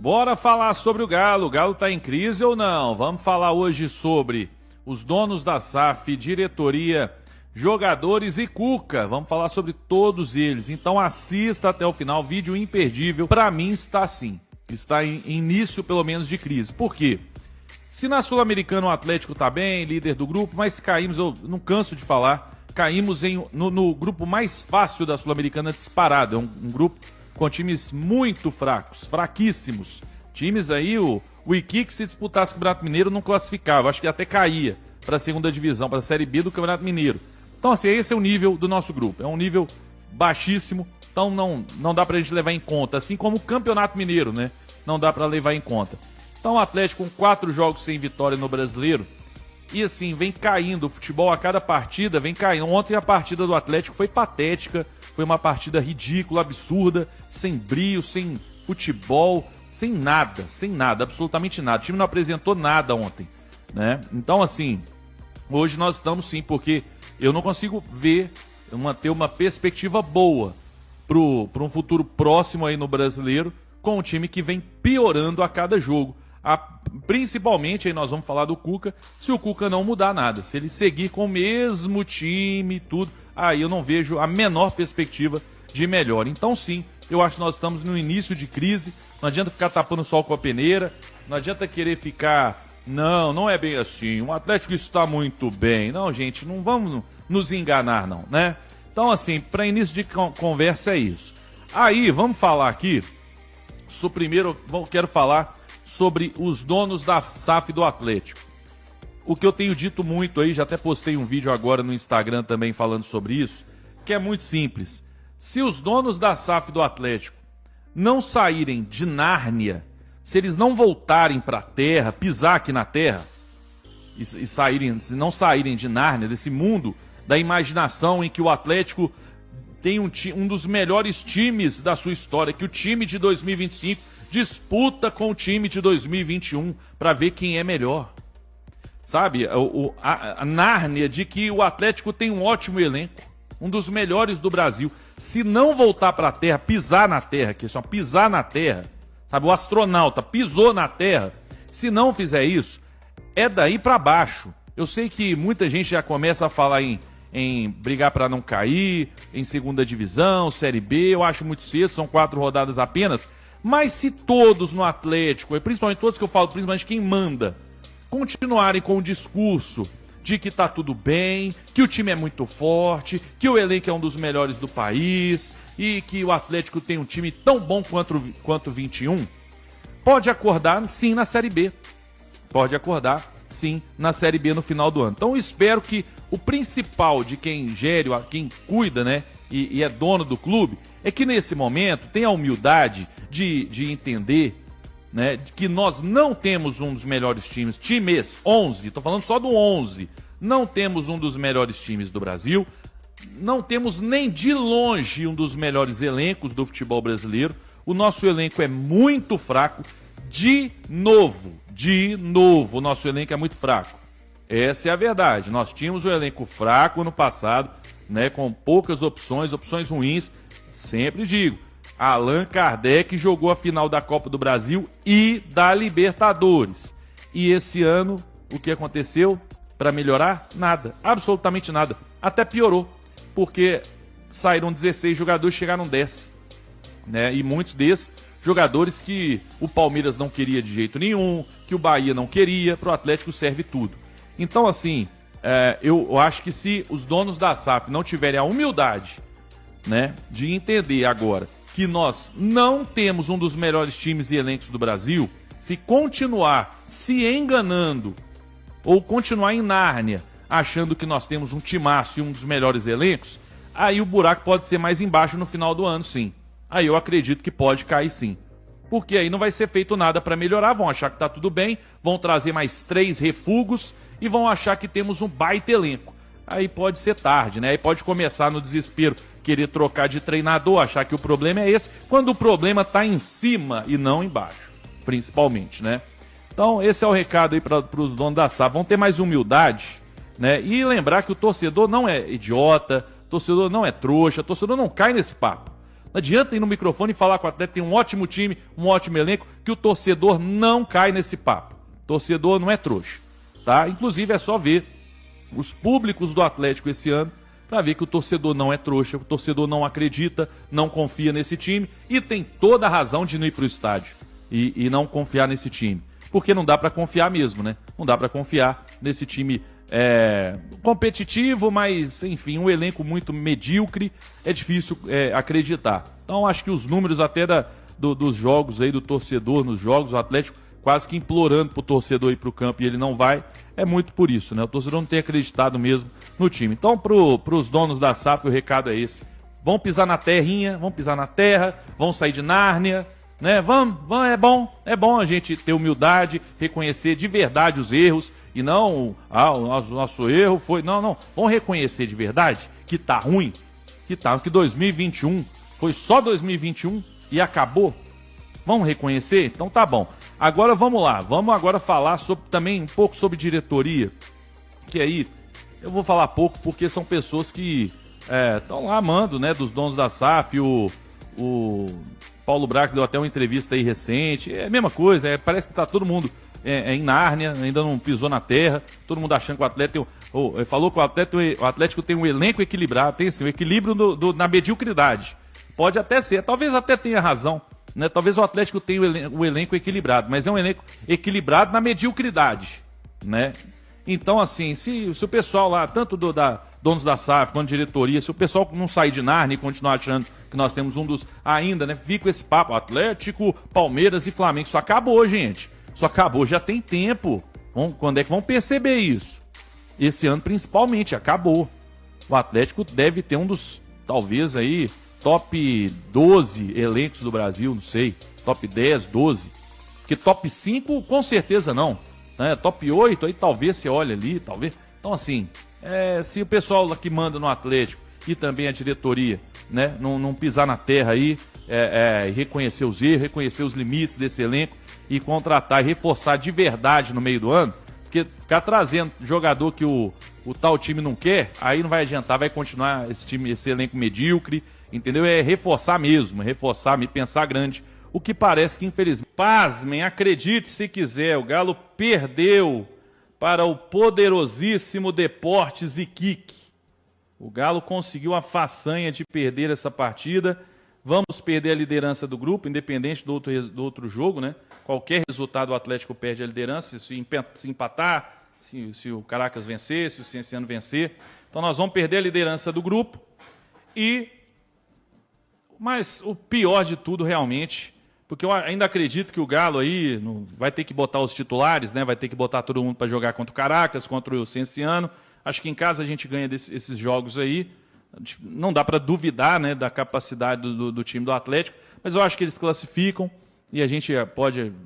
Bora falar sobre o Galo. O Galo tá em crise ou não? Vamos falar hoje sobre os donos da SAF, diretoria, jogadores e Cuca. Vamos falar sobre todos eles. Então assista até o final, vídeo imperdível. Pra mim está assim. Está em início, pelo menos, de crise. Por quê? Se na Sul-Americana o Atlético tá bem, líder do grupo, mas caímos, eu não canso de falar, caímos no grupo mais fácil da Sul-Americana disparado. É um grupo com times muito fracos, fraquíssimos. Times aí, o Iquique, se disputasse com o Campeonato Mineiro, não classificava. Acho que até caía para a segunda divisão, para a Série B do Campeonato Mineiro. Então, assim, esse é o nível do nosso grupo. É um nível baixíssimo, então não dá pra gente levar em conta. Assim como o Campeonato Mineiro, né? Não dá pra levar em conta. Então o Atlético com 4 jogos sem vitória no Brasileiro. E assim, vem caindo. O futebol a cada partida vem caindo. Ontem a partida do Atlético foi patética. Foi uma partida ridícula, absurda. Sem brio, sem futebol, sem nada, absolutamente nada. O time não apresentou nada ontem, né? Então assim, hoje nós estamos sim, porque eu não consigo ter uma perspectiva boa para um futuro próximo aí no Brasileiro, com um time que vem piorando a cada jogo. Principalmente, aí nós vamos falar do Cuca, se o Cuca não mudar nada, se ele seguir com o mesmo time e tudo, aí eu não vejo a menor perspectiva de melhora. Então sim, eu acho que nós estamos no início de crise, não adianta ficar tapando o sol com a peneira, não adianta querer ficar, não é bem assim, o Atlético está muito bem. Não, gente, não vamos nos enganar não, né? Então assim, para início de conversa é isso. Aí, vamos falar aqui, primeiro eu quero falar sobre os donos da SAF do Atlético. O que eu tenho dito muito aí, já até postei um vídeo agora no Instagram também falando sobre isso, que é muito simples. Se os donos da SAF do Atlético não saírem de Nárnia, se eles não voltarem para a terra, pisar aqui na terra, se não saírem de Nárnia, desse mundo da imaginação em que o Atlético tem um dos melhores times da sua história, que o time de 2025 disputa com o time de 2021 para ver quem é melhor. Sabe, a Nárnia de que o Atlético tem um ótimo elenco, um dos melhores do Brasil. Se não voltar para a terra, pisar na terra, que é só pisar na terra, sabe, o astronauta pisou na terra, se não fizer isso, é daí para baixo. Eu sei que muita gente já começa a falar em brigar para não cair, em segunda divisão, Série B, eu acho muito cedo, são 4 rodadas apenas. Mas se todos no Atlético, e principalmente todos que eu falo, principalmente quem manda, continuarem com o discurso de que tá tudo bem, que o time é muito forte, que o elenco é um dos melhores do país e que o Atlético tem um time tão bom quanto o 21, pode acordar sim na Série B. Pode acordar sim na Série B no final do ano. Então eu espero que o principal de quem gere, quem cuida, né, e é dono do clube, é que nesse momento tenha a humildade de entender, né, que nós não temos um dos melhores times, 11, estou falando só do 11, não temos um dos melhores times do Brasil, não temos nem de longe um dos melhores elencos do futebol brasileiro, o nosso elenco é muito fraco, de novo, o nosso elenco é muito fraco. Essa é a verdade, nós tínhamos um elenco fraco ano passado, né, com poucas opções ruins, sempre digo, Allan Kardec jogou a final da Copa do Brasil e da Libertadores. E esse ano, o que aconteceu para melhorar? Nada, absolutamente nada. Até piorou, porque saíram 16 jogadores, chegaram 10. Né? E muitos desses jogadores que o Palmeiras não queria de jeito nenhum, que o Bahia não queria, para o Atlético serve tudo. Então, assim, eu acho que se os donos da SAF não tiverem a humildade, né, de entender agora que nós não temos um dos melhores times e elencos do Brasil, se continuar se enganando ou continuar em Nárnia achando que nós temos um timaço e um dos melhores elencos, aí o buraco pode ser mais embaixo no final do ano, sim. Aí eu acredito que pode cair, sim. Porque aí não vai ser feito nada para melhorar, vão achar que está tudo bem, vão trazer mais 3 refugos e vão achar que temos um baita elenco. Aí pode ser tarde, né? Aí pode começar no desespero, querer trocar de treinador, achar que o problema é esse, quando o problema está em cima e não embaixo, principalmente, né? Então esse é o recado aí para os donos da SAF, vão ter mais humildade, né? E lembrar que o torcedor não é idiota, o torcedor não é trouxa, o torcedor não cai nesse papo. Não adianta ir no microfone e falar que o Atlético tem um ótimo time, um ótimo elenco, que o torcedor não cai nesse papo. O torcedor não é trouxa, tá? Inclusive é só ver os públicos do Atlético esse ano para ver que o torcedor não é trouxa, o torcedor não acredita, não confia nesse time e tem toda a razão de não ir para o estádio e não confiar nesse time. Porque não dá para confiar mesmo, né? Não dá para confiar nesse time competitivo, mas, enfim, um elenco muito medíocre, é difícil acreditar. Então, acho que os números até dos jogos aí, do torcedor nos jogos, o Atlético quase que implorando pro torcedor ir pro campo e ele não vai, é muito por isso, né? O torcedor não tem acreditado mesmo no time. Então, pros donos da SAF, o recado é esse. Vão pisar na terrinha, vão pisar na terra, vão sair de Nárnia, né? Vamos, é bom a gente ter humildade, reconhecer de verdade os erros e não, o nosso erro foi... Não, vamos reconhecer de verdade que tá ruim, que 2021 foi só 2021 e acabou. Vamos reconhecer? Então tá bom. Agora vamos lá, vamos agora falar também um pouco sobre diretoria, que aí eu vou falar pouco porque são pessoas que estão lá amando, né, dos donos da SAF. O Paulo Brax deu até uma entrevista aí recente, é a mesma coisa, parece que tá todo mundo em Nárnia, ainda não pisou na terra, todo mundo achando que o Atlético falou que o Atlético tem um elenco equilibrado, tem assim, um equilíbrio na mediocridade. Pode até ser, talvez até tenha razão, né? Talvez o Atlético tenha o elenco equilibrado, mas é um elenco equilibrado na mediocridade, né? Então, assim, se o pessoal lá, tanto donos da SAF quanto diretoria, se o pessoal não sair de Nárnia e continuar achando que nós temos um dos... Ainda, né? Fica esse papo, Atlético, Palmeiras e Flamengo. Isso acabou, gente. Isso acabou, já tem tempo. Quando é que vão perceber isso? Esse ano, principalmente, acabou. O Atlético deve ter um dos, talvez aí, top 12 elencos do Brasil, não sei. Top 10, 12. Porque top 5, com certeza não. Né? Top 8, aí talvez você olhe ali, talvez. Então, assim, se o pessoal lá que manda no Atlético e também a diretoria, né, não pisar na terra aí, reconhecer os erros, reconhecer os limites desse elenco e contratar e reforçar de verdade no meio do ano, porque ficar trazendo jogador que o tal time não quer, aí não vai adiantar, vai continuar esse elenco medíocre, entendeu? É reforçar mesmo, pensar grande. O que parece que, infelizmente... Pasmem, acredite se quiser, o Galo perdeu para o poderosíssimo Deportes Iquique. O Galo conseguiu a façanha de perder essa partida. Vamos perder a liderança do grupo, independente do outro jogo, né? Qualquer resultado o Atlético perde a liderança, se empatar, se o Caracas vencer, se o Cienciano vencer. Então nós vamos perder a liderança do grupo. Mas o pior de tudo realmente, porque eu ainda acredito que o Galo aí vai ter que botar os titulares, né? Vai ter que botar todo mundo para jogar contra o Caracas, contra o Cienciano. Acho que em casa a gente ganha esses jogos aí. Não dá para duvidar, né, da capacidade do time do Atlético, mas eu acho que eles classificam e a gente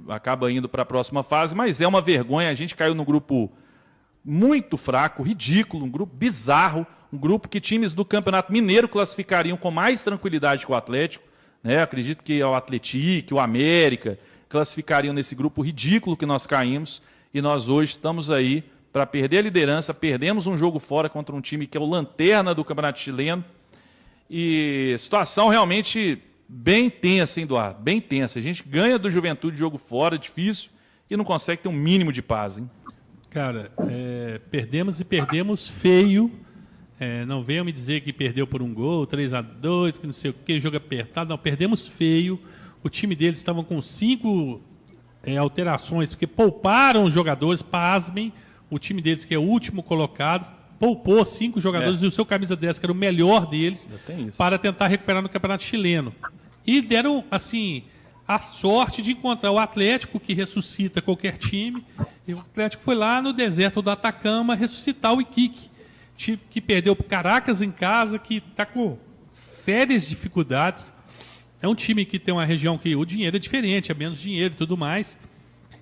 acaba indo para a próxima fase, mas é uma vergonha, a gente caiu num grupo muito fraco, ridículo, um grupo bizarro, um grupo que times do Campeonato Mineiro classificariam com mais tranquilidade que o Atlético, né? Acredito que o Atlético, o América classificariam nesse grupo ridículo que nós caímos e nós hoje estamos aí para perder a liderança, perdemos um jogo fora contra um time que é o lanterna do Campeonato Chileno. E situação realmente bem tensa, hein, Eduardo? Bem tensa. A gente ganha do Juventude jogo fora, difícil, e não consegue ter um mínimo de paz, hein? Cara, perdemos e perdemos feio. Não venham me dizer que perdeu por um gol, 3-2, que não sei o que, jogo apertado. Não, perdemos feio. O time deles estava com 5 alterações, porque pouparam os jogadores, pasmem. O time deles, que é o último colocado, poupou 5 jogadores e o seu camisa 10, que era o melhor deles, para tentar recuperar no Campeonato Chileno. E deram, assim, a sorte de encontrar o Atlético, que ressuscita qualquer time. E o Atlético foi lá no deserto do Atacama ressuscitar o Iquique, que perdeu para o Caracas em casa, que está com sérias dificuldades. É um time que tem uma região que o dinheiro é diferente, é menos dinheiro e tudo mais.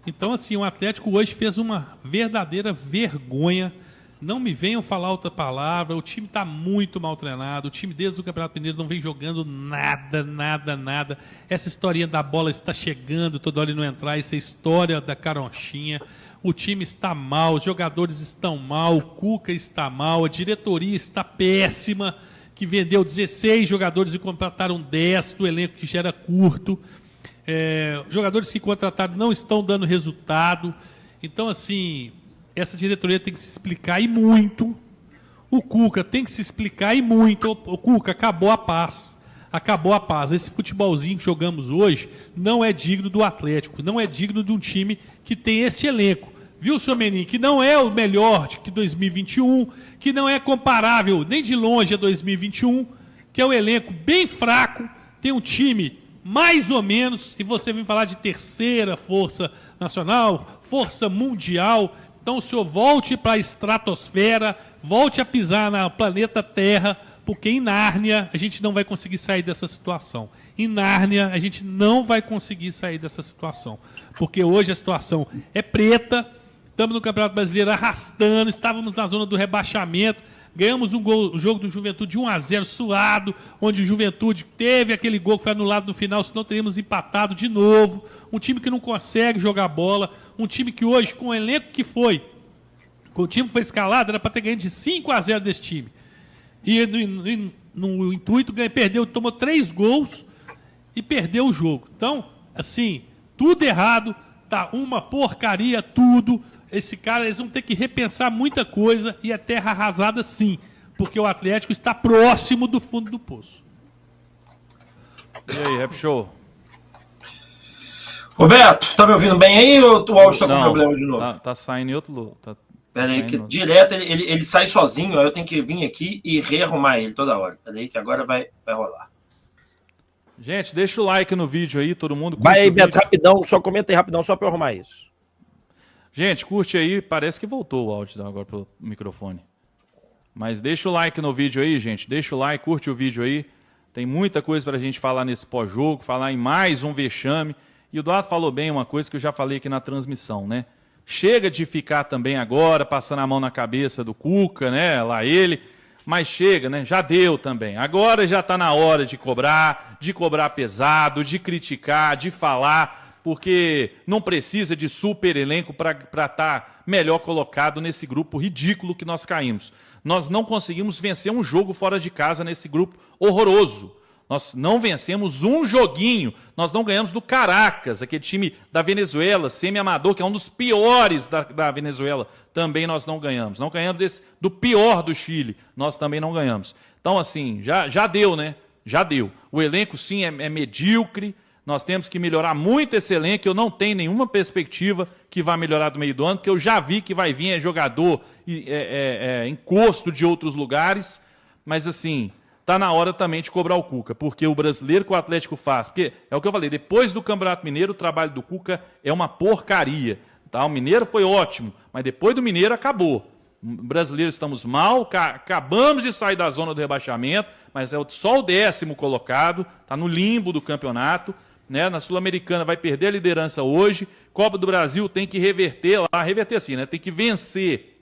Então, assim, o Atlético hoje fez uma verdadeira vergonha. Não me venham falar outra palavra. O time está muito mal treinado. O time, desde o Campeonato Mineiro, não vem jogando nada. Essa historinha da bola está chegando, toda hora não entrar. Essa história da caronchinha. O time está mal, os jogadores estão mal, o Cuca está mal, a diretoria está péssima. que vendeu 16 jogadores e contrataram 10 do elenco que já era curto. Jogadores que contrataram não estão dando resultado. Então, assim, essa diretoria tem que se explicar e muito. O Cuca tem que se explicar e muito. O Cuca, acabou a paz. Acabou a paz. Esse futebolzinho que jogamos hoje não é digno do Atlético, não é digno de um time que tem este elenco. Viu, senhor Menin? Que não é o melhor de 2021, que não é comparável nem de longe a 2021, que é um elenco bem fraco, tem um time mais ou menos, e você vem falar de terceira força nacional, força mundial. Então o senhor volte para a estratosfera, volte a pisar no planeta Terra, porque em Nárnia a gente não vai conseguir sair dessa situação. Em Nárnia a gente não vai conseguir sair dessa situação. Porque hoje a situação é preta, estamos no Campeonato Brasileiro arrastando, estávamos na zona do rebaixamento, ganhamos o jogo do Juventude de 1-0 suado, onde o Juventude teve aquele gol que foi anulado no final, senão teríamos empatado de novo. Um time que não consegue jogar bola, um time que hoje, com o elenco que foi, com o time que foi escalado, era para ter ganho de 5-0 desse time. E no intuito, perdeu, tomou 3 gols e perdeu o jogo. Então, assim, tudo errado, tá uma porcaria, tudo. Esse cara, eles vão ter que repensar muita coisa e é terra arrasada sim, porque o Atlético está próximo do fundo do poço. E aí, Rap Show? Roberto, tá me ouvindo bem aí ou o áudio tá com problema de novo? Tá saindo em outro lugar. Pera aí, que direto ele sai sozinho, aí eu tenho que vir aqui e rearrumar ele toda hora. Pera aí que agora vai rolar. Gente, deixa o like no vídeo aí, todo mundo. Vai aí, Beto, rapidão, só comenta aí rapidão, só pra eu arrumar isso. Gente, curte aí, parece que voltou o áudio agora pro microfone. Mas deixa o like no vídeo aí, gente, deixa o like, curte o vídeo aí. Tem muita coisa pra gente falar nesse pós-jogo, falar em mais um vexame. E o Eduardo falou bem uma coisa que eu já falei aqui na transmissão, né? Chega de ficar também agora passando a mão na cabeça do Cuca, né? Lá ele, mas chega, né? Já deu também. Agora já está na hora de cobrar pesado, de criticar, de falar, porque não precisa de super elenco para estar melhor colocado nesse grupo ridículo que nós caímos. Nós não conseguimos vencer um jogo fora de casa nesse grupo horroroso. Nós não vencemos um joguinho, nós não ganhamos do Caracas, aquele time da Venezuela, semi-amador, que é um dos piores da Venezuela, também nós não ganhamos. Não ganhamos do pior do Chile, nós também não ganhamos. Então, assim, já deu, né? Já deu. O elenco, sim, é medíocre, nós temos que melhorar muito esse elenco, eu não tenho nenhuma perspectiva que vai melhorar do meio do ano, porque eu já vi que vai vir jogador encosto de outros lugares, mas, assim... Está na hora também de cobrar o Cuca, porque o brasileiro que o Atlético faz, porque é o que eu falei, depois do Campeonato Mineiro, o trabalho do Cuca é uma porcaria. Tá? O Mineiro foi ótimo, mas depois do Mineiro acabou. O brasileiro estamos mal, acabamos de sair da zona do rebaixamento, mas é só o 10º colocado, está no limbo do campeonato. Né? Na Sul-Americana vai perder a liderança hoje, Copa do Brasil tem que reverter assim, né? Tem que vencer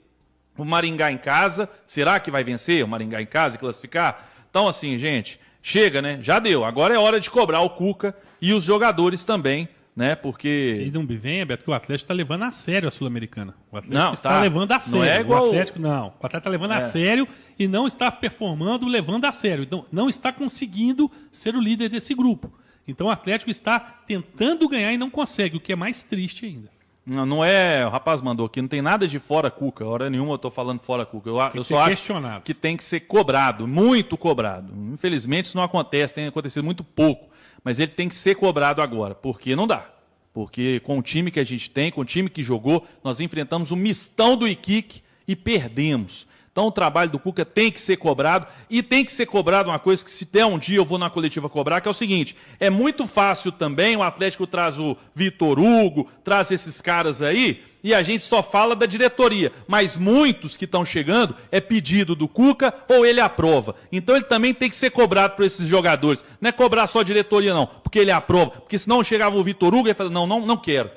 o Maringá em casa. Será que vai vencer o Maringá em casa e classificar? Então, assim, gente, chega, né? Já deu. Agora é hora de cobrar o Cuca e os jogadores também, né? Porque... E não me venha, Beto, que o Atlético está levando a sério a Sul-Americana. O Atlético não, está levando a sério. Não é igual... O Atlético está levando a sério e não está performando levando a sério. Então, não está conseguindo ser o líder desse grupo. Então, o Atlético está tentando ganhar e não consegue, o que é mais triste ainda. Não é, o rapaz mandou aqui, não tem nada de fora Cuca, hora nenhuma eu estou falando fora Cuca. Eu só acho que tem que ser cobrado, muito cobrado. Infelizmente isso não acontece, tem acontecido muito pouco, mas ele tem que ser cobrado agora, porque não dá. Porque com o time que a gente tem, com o time que jogou, nós enfrentamos o mistão do Iquique e perdemos. Então o trabalho do Cuca tem que ser cobrado, e tem que ser cobrado uma coisa que se der um dia eu vou na coletiva cobrar, que é o seguinte, é muito fácil também, o Atlético traz o Vitor Hugo, traz esses caras aí, e a gente só fala da diretoria, mas muitos que estão chegando é pedido do Cuca ou ele aprova. Então ele também tem que ser cobrado por esses jogadores, não é cobrar só a diretoria não, porque ele aprova, porque senão chegava o Vitor Hugo e falava, não quero.